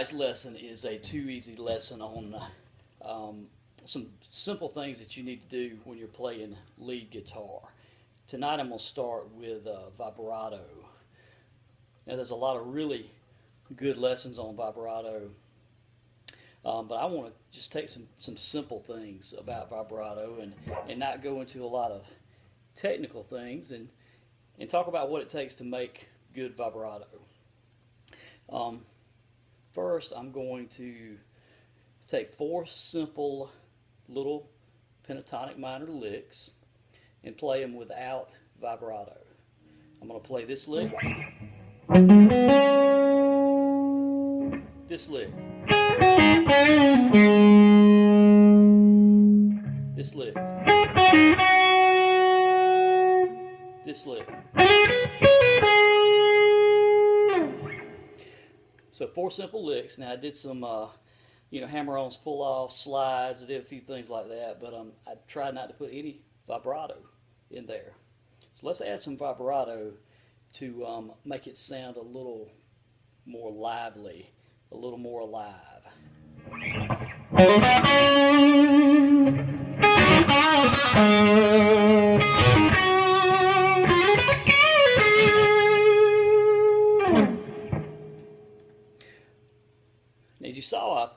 tonight's lesson is a too easy lesson on some simple things that you need to do when you're playing lead guitar. Tonight I'm going to start with vibrato. Now there's a lot of really good lessons on vibrato, but I want to just take some simple things about vibrato and not go into a lot of technical things and talk about what it takes to make good vibrato. First, I'm going to take 4 simple little pentatonic minor licks and play them without vibrato. I'm going to play this lick, this lick, this lick, this lick. So 4 simple licks. Now I did some, hammer-ons, pull-offs, slides. I did a few things like that, but I tried not to put any vibrato in there. So let's add some vibrato to make it sound a little more lively, a little more alive. As you saw,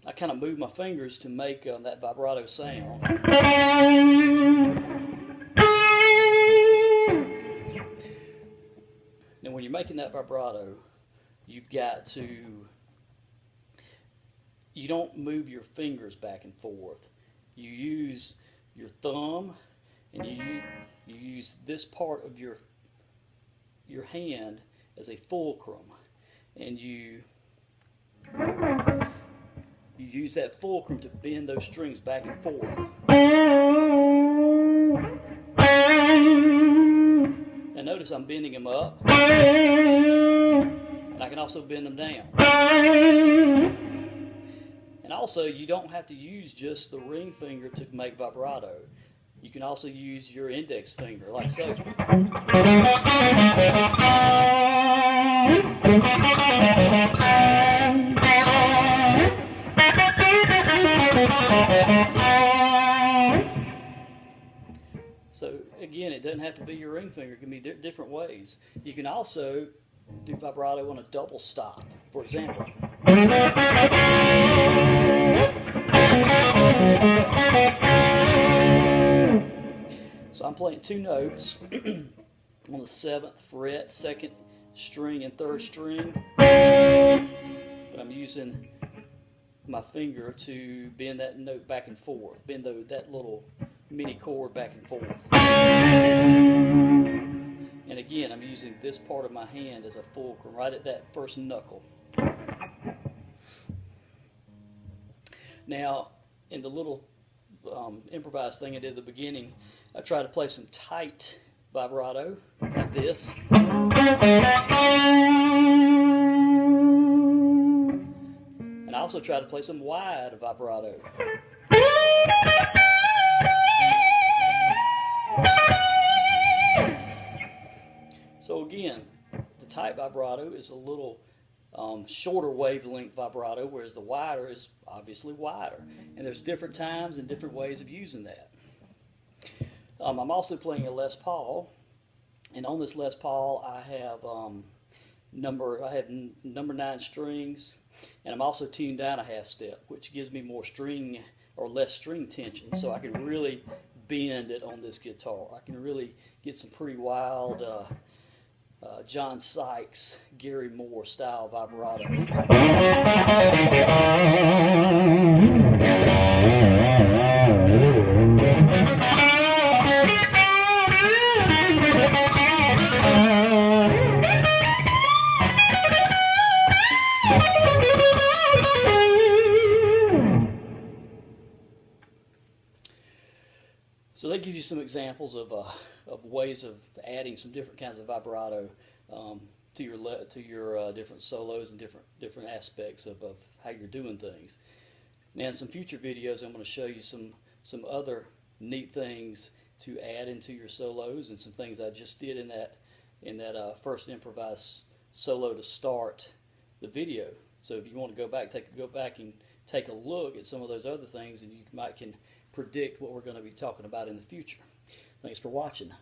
I kind of moved my fingers to make that vibrato sound. Now when you're making that vibrato, you don't move your fingers back and forth. You use your thumb and you use this part of your hand as a fulcrum, and you use that fulcrum to bend those strings back and forth. Now notice I'm bending them up, and I can also bend them down. And also, you don't have to use just the ring finger to make vibrato. You can also use your index finger, like so. So again, it doesn't have to be your ring finger. It can be different ways. You can also do vibrato on a double stop. For example, so I'm playing 2 notes on the 7th fret, 2nd string and 3rd string, but I'm using my finger to bend that note back and forth, bend that little mini chord back and forth. And again, I'm using this part of my hand as a fulcrum, right at that first knuckle. Now, in the little improvised thing I did at the beginning, I tried to play some tight vibrato, like this. And I also tried to play some wide vibrato. So again, the tight vibrato is a little shorter wavelength vibrato, whereas the wider is obviously wider. And there's different times and different ways of using that. I'm also playing a Les Paul, and on this Les Paul I have number 9 strings, and I'm also tuned down a half step, which gives me more string or less string tension, so I can really bend it on this guitar. I can really get some pretty wild John Sykes, Gary Moore style vibrato. So that gives you some examples of ways of adding some different kinds of vibrato to your different solos and different aspects of how you're doing things. Now in some future videos I'm going to show you some other neat things to add into your solos, and some things I just did in that first improvised solo to start the video. So if you want to go back and take a look at some of those other things, and you might can predict what we're going to be talking about in the future. Thanks for watching.